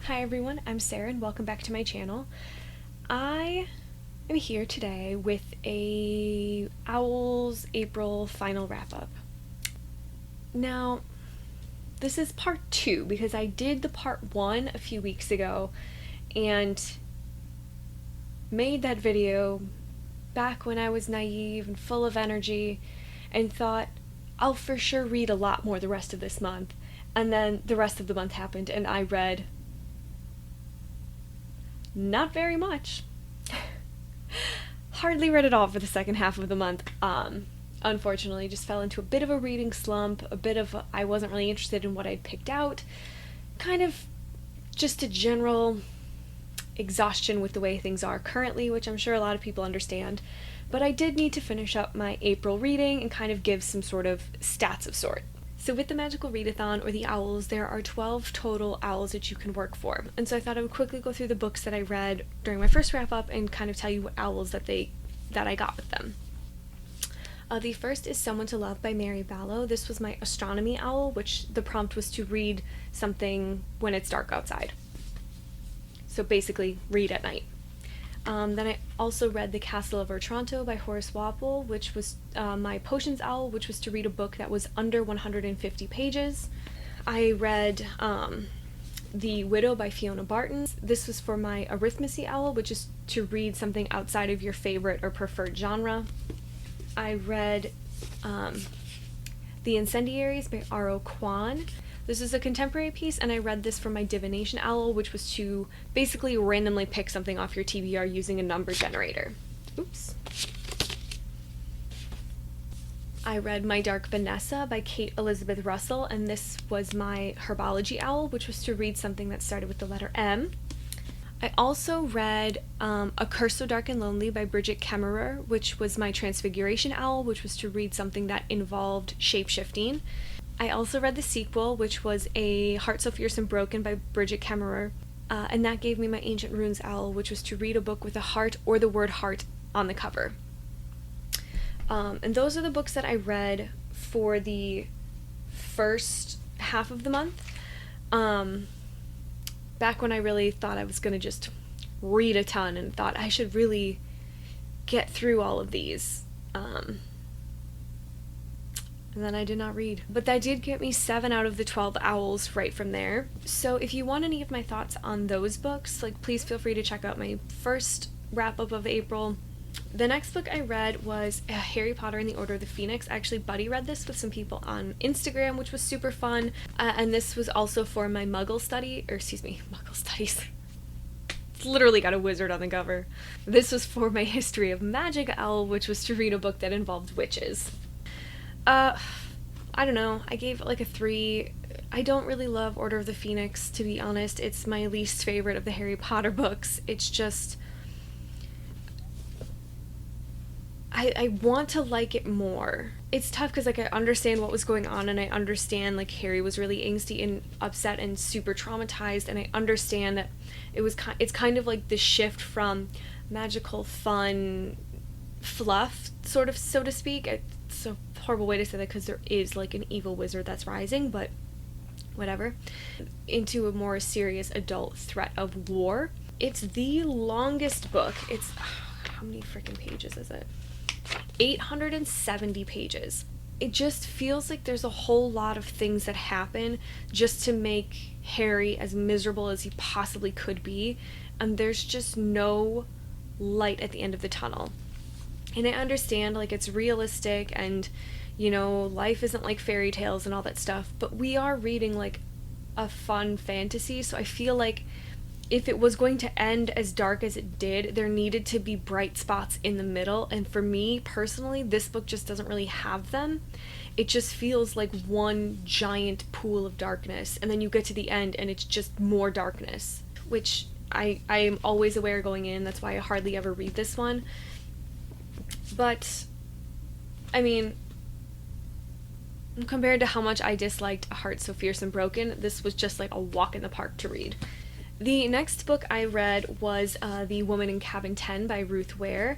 Hi everyone, I'm Sarah and welcome back to my channel. I am here today with a Owls April final wrap-up. Now, this is part 2 because I did the part 1 a few weeks ago and made that video back when I was naive and full of energy and thought I'll for sure read a lot more the rest of this month. And then the rest of the month happened and I read not very much. Hardly read it all for the second half of the month. Unfortunately, just fell into a bit of a reading slump, I wasn't really interested in what I'd picked out, kind of just a general exhaustion with the way things are currently, which I'm sure a lot of people understand. But I did need to finish up my April reading and kind of give some sort of stats of sort. So with the Magical Readathon, or the Owls, there are 12 total Owls that you can work for. And so I thought I would quickly go through the books that I read during my first wrap-up and kind of tell you what Owls that I got with them. The first is Someone to Love by Mary Balogh. This was my astronomy owl, which the prompt was to read something when it's dark outside. So basically, read at night. Then I also read The Castle of Otranto by Horace Walpole, which was my potions owl, which was to read a book that was under 150 pages. I read The Widow by Fioan Barton. This was for my arithmetic owl, which is to read something outside of your favorite or preferred genre. I read The Incendiaries by RO Kwon. This is a contemporary piece, and I read this for my divination owl, which was to basically randomly pick something off your TBR using a number generator. Oops. I read My Dark Vanessa by Kate Elizabeth Russell, and this was my herbology owl, which was to read something that started with the letter M. I also read A Curse So Dark and Lonely by Brigid Kemmerer, which was my transfiguration owl, which was to read something that involved shape-shifting. I also read the sequel, which was A Heart So Fierce and Broken by Brigid Kemmerer, and that gave me my Ancient Runes owl, which was to read a book with a heart or the word heart on the cover. And those are the books that I read for the first half of the month. Back when I really thought I was going to just read a ton and thought I should really get through all of these. And then I did not read. But that did get me 7 out of the 12 owls right from there. So if you want any of my thoughts on those books, please feel free to check out my first wrap-up of April. The next book I read was Harry Potter and the Order of the Phoenix. I actually buddy read this with some people on Instagram, which was super fun. And this was also for my Muggle studies. It's literally got a wizard on the cover. This was for my History of Magic owl, which was to read a book that involved witches. I don't know, I gave it a 3. I don't really love Order of the Phoenix, to be honest. It's my least favorite of the Harry Potter books. It's just, I want to like it more. It's tough because I understand what was going on, and I understand Harry was really angsty and upset and super traumatized, and I understand that it's kind of like the shift from magical fun fluff, sort of, so to speak. It's a horrible way to say that because there is an evil wizard that's rising, but whatever, into a more serious adult threat of war. It's the longest book. It's how many freaking pages is it? 870 pages. It just feels like there's a whole lot of things that happen just to make Harry as miserable as he possibly could be, and there's just no light at the end of the tunnel. And I understand, it's realistic and, life isn't like fairy tales and all that stuff, but we are reading, a fun fantasy, so I feel like if it was going to end as dark as it did, there needed to be bright spots in the middle, and for me, personally, this book just doesn't really have them. It just feels like one giant pool of darkness, and then you get to the end and it's just more darkness, which I am always aware going in, that's why I hardly ever read this one. But, I mean, compared to how much I disliked A Heart So Fierce and Broken, this was just a walk in the park to read. The next book I read was The Woman in Cabin 10 by Ruth Ware.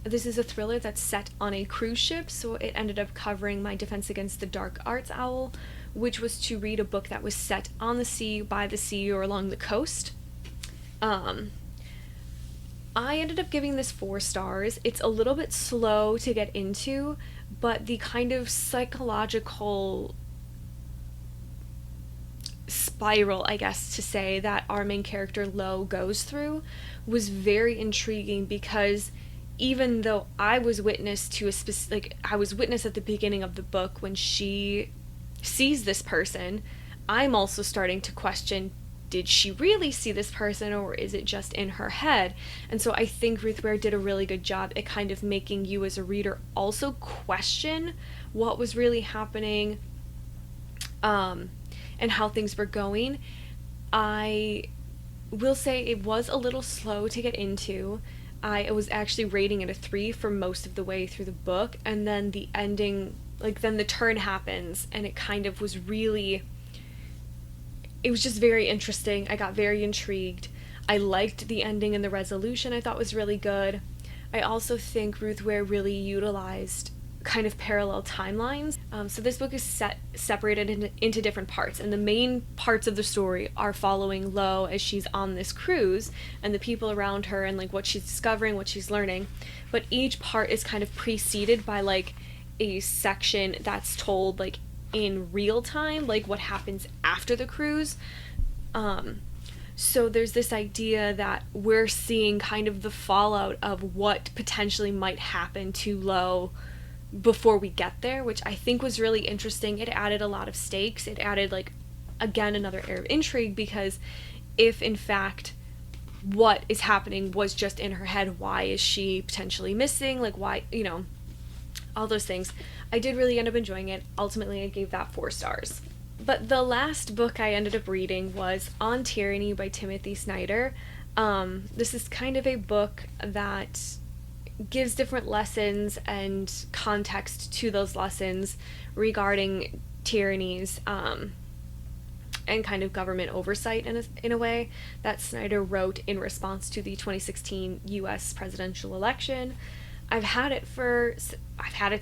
This is a thriller that's set on a cruise ship, so it ended up covering my Defense Against the Dark Arts owl, which was to read a book that was set on the sea, by the sea, or along the coast. I ended up giving this 4 stars. It's a little bit slow to get into, but the kind of psychological spiral, I guess to say, that our main character Lo goes through was very intriguing, because even though I was witness to I was witness at the beginning of the book when she sees this person, I'm also starting to question, did she really see this person, or is it just in her head? And so I think Ruth Ware did a really good job at kind of making you as a reader also question what was really happening, and how things were going. I will say it was a little slow to get into. I was actually rating it a 3 for most of the way through the book, and then the ending, then the turn happens, and it kind of was really, it was just very interesting. I got very intrigued. I liked the ending, and the resolution I thought was really good. I also think Ruth Ware really utilized kind of parallel timelines. So this book is separated into different parts, and the main parts of the story are following Lo as she's on this cruise, and the people around her, and what she's discovering, what she's learning. But each part is kind of preceded by a section that's told in real time, what happens after the cruise. So there's this idea that we're seeing kind of the fallout of what potentially might happen to Lo before we get there, which I think was really interesting. It added a lot of stakes. It added, again, another air of intrigue, because if in fact what is happening was just in her head, why is she potentially missing? Why, all those things. I did really end up enjoying it. Ultimately, I gave that 4 stars. But the last book I ended up reading was On Tyranny by Timothy Snyder. This is kind of a book that gives different lessons and context to those lessons regarding tyrannies, and kind of government oversight in a way that Snyder wrote in response to the 2016 US presidential election. I've had it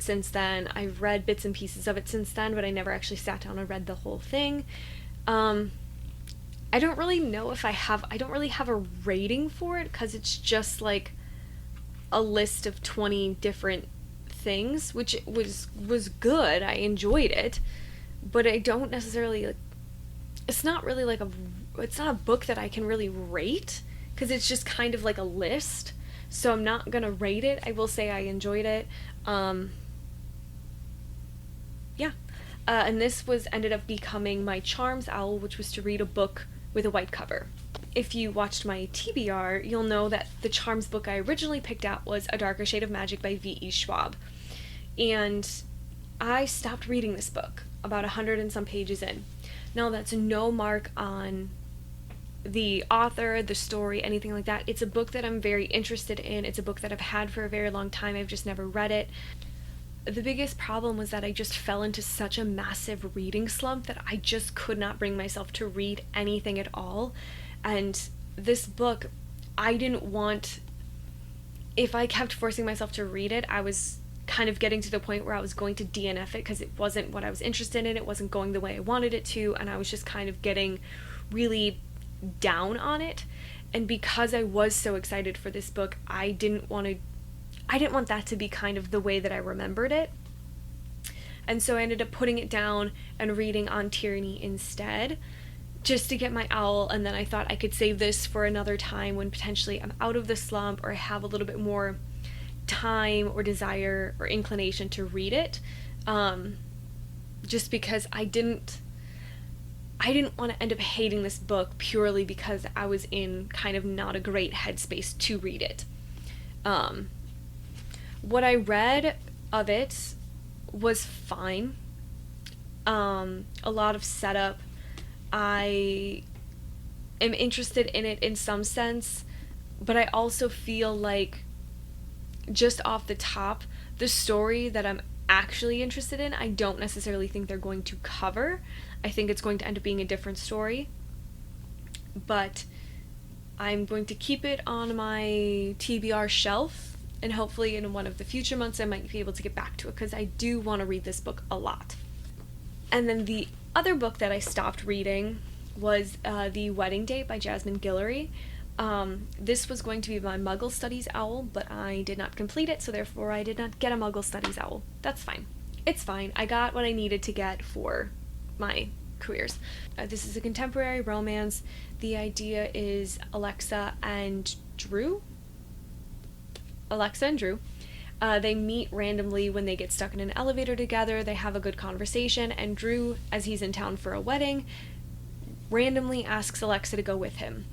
since then. I've read bits and pieces of it since then, but I never actually sat down and read the whole thing. I don't really know if I don't really have a rating for it, because it's just a list of 20 different things, which was good. I enjoyed it, but I don't necessarily it's not really it's not a book that I can really rate, because it's just kind of a list. So I'm not gonna rate it. I will say I enjoyed it. And this ended up becoming my Charms Owl, which was to read a book with a white cover. If you watched my TBR, you'll know that the Charms book I originally picked out was A Darker Shade of Magic by V.E. Schwab. And I stopped reading this book about 100 and some pages in. Now, that's no mark on the author, the story, anything like that. It's a book that I'm very interested in. It's a book that I've had for a very long time. I've just never read it. The biggest problem was that I just fell into such a massive reading slump that I just could not bring myself to read anything at all. And this book, I didn't want, if I kept forcing myself to read it, I was kind of getting to the point where I was going to DNF it, because it wasn't what I was interested in. It wasn't going the way I wanted it to, and I was just kind of getting really down on it. And because I was so excited for this book, I didn't want that to be kind of the way that I remembered it. And so I ended up putting it down and reading On Tyranny instead, just to get my owl. And then I thought I could save this for another time when potentially I'm out of the slump, or I have a little bit more time or desire or inclination to read it, just because I didn't want to end up hating this book purely because I was in kind of not a great headspace to read it. What I read of it was fine. A lot of setup. I am interested in it in some sense, but I also feel like, just off the top, the story that I'm actually interested in, I don't necessarily think they're going to cover. I think it's going to end up being a different story, but I'm going to keep it on my TBR shelf, and hopefully in one of the future months I might be able to get back to it, because I do want to read this book a lot. And then the other book that I stopped reading was The Wedding Date by Jasmine Guillory. This was going to be my Muggle Studies owl, but I did not complete it, so therefore I did not get a Muggle Studies owl. That's fine. It's fine. I got what I needed to get for my careers. This is a contemporary romance. The idea is Alexa and Drew. They meet randomly when they get stuck in an elevator together. They have a good conversation, and Drew, as he's in town for a wedding, randomly asks Alexa to go with him.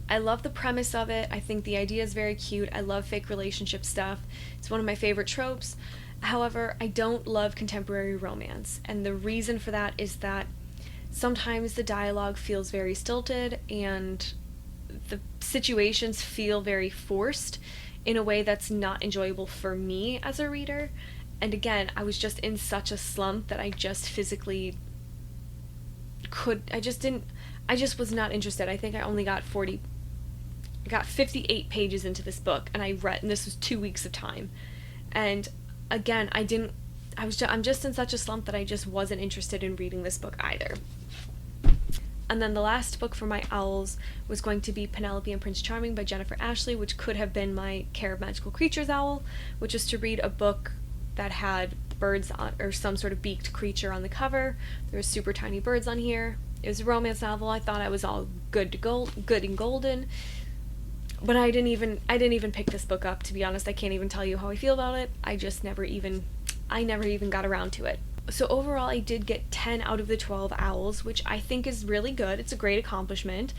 I love the premise of it. I think the idea is very cute. I love fake relationship stuff. It's one of my favorite tropes. However, I don't love contemporary romance, and the reason for that is that sometimes the dialogue feels very stilted and the situations feel very forced in a way that's not enjoyable for me as a reader. And again, I was just in such a slump that I just physically I just was not interested. I think I only got 58 pages into this book, and and this was 2 weeks of time. And again, I'm just in such a slump that I just wasn't interested in reading this book either. And then the last book for my owls was going to be Penelope and Prince Charming by Jennifer Ashley, which could have been my Care of Magical Creatures owl, which is to read a book that had birds on, or some sort of beaked creature on the cover. There were super tiny birds on here. It was a romance novel. I thought I was all good and golden. But I didn't even pick this book up, to be honest. I can't even tell you how I feel about it. I never even got around to it. So overall, I did get 10 out of the 12 owls, which I think is really good. It's a great accomplishment.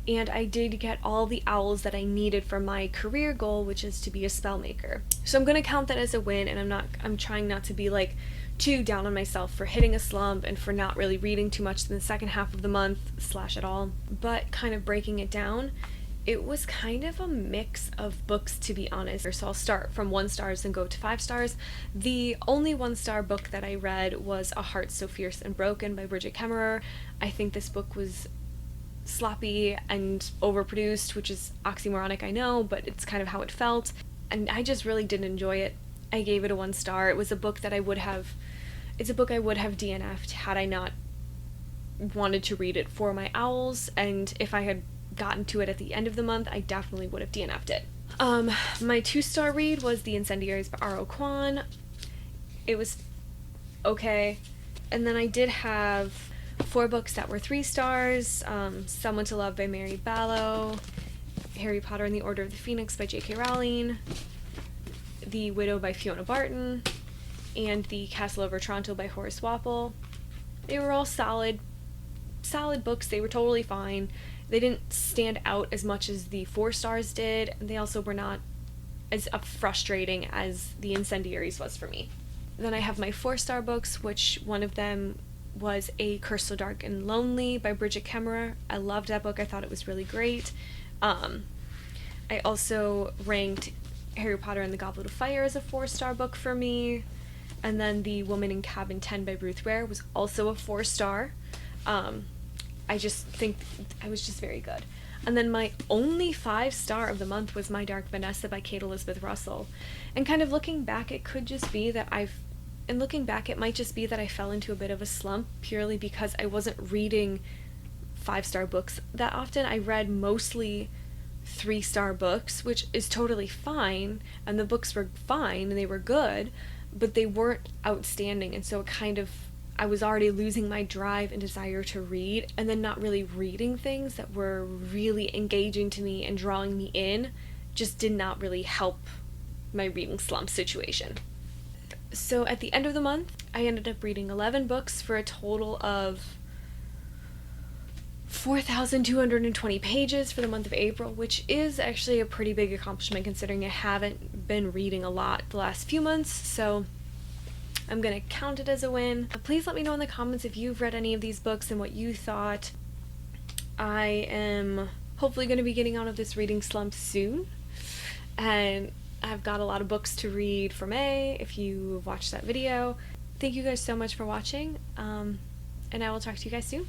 And I did get all the owls that I needed for my career goal, which is to be a spellmaker. So I'm going to count that as a win, and I'm trying not to be like too down on myself for hitting a slump and for not really reading too much in the second half of the month / at all. But kind of breaking it down, it was kind of a mix of books, to be honest. So I'll start from 1 stars and go to 5 stars. The only 1-star book that I read was A Heart So Fierce and Broken by Brigid Kemmerer. I think this book was sloppy and overproduced, which is oxymoronic, I know, but it's kind of how it felt. And I just really didn't enjoy it. I gave it a 1 star. It was a book that I would have DNF'd had I not wanted to read it for my owls, and if I had gotten to it at the end of the month, I definitely would have DNF'd it. My 2-star read was The Incendiaries by RO Kwon. It was okay. And then I did have 4 books that were 3 stars. Someone to Love by Mary Balogh, Harry Potter and the Order of the Phoenix by J.K. Rowling, The Widow by Fioan Barton, and The Castle of Otranto by Horace Walpole. They were all solid books. They were totally fine. They didn't stand out as much as the 4 stars did. They also were not as frustrating as The Incendiaries was for me. Then I have my 4-star books, which one of them was A Curse So Dark and Lonely by Brigid Kemmerer. I loved that book. I thought it was really great. I also ranked Harry Potter and the Goblet of Fire as a 4-star book for me. And then The Woman in Cabin 10 by Ruth Ware was also a 4-star. I just think I was just very good. And then my only 5-star of the month was My Dark Vanessa by Kate Elizabeth Russell. And kind of looking back, it might just be that I fell into a bit of a slump purely because I wasn't reading 5-star books that often. I read mostly 3-star books, which is totally fine, and the books were fine and they were good, but they weren't outstanding, and so I was already losing my drive and desire to read, and then not really reading things that were really engaging to me and drawing me in just did not really help my reading slump situation. So at the end of the month, I ended up reading 11 books for a total of 4,220 pages for the month of April, which is actually a pretty big accomplishment considering I haven't been reading a lot the last few months, so I'm gonna count it as a win. Please let me know in the comments if you've read any of these books and what you thought. I am hopefully gonna be getting out of this reading slump soon, and I've got a lot of books to read for May if you watched that video. Thank you guys so much for watching, and I will talk to you guys soon.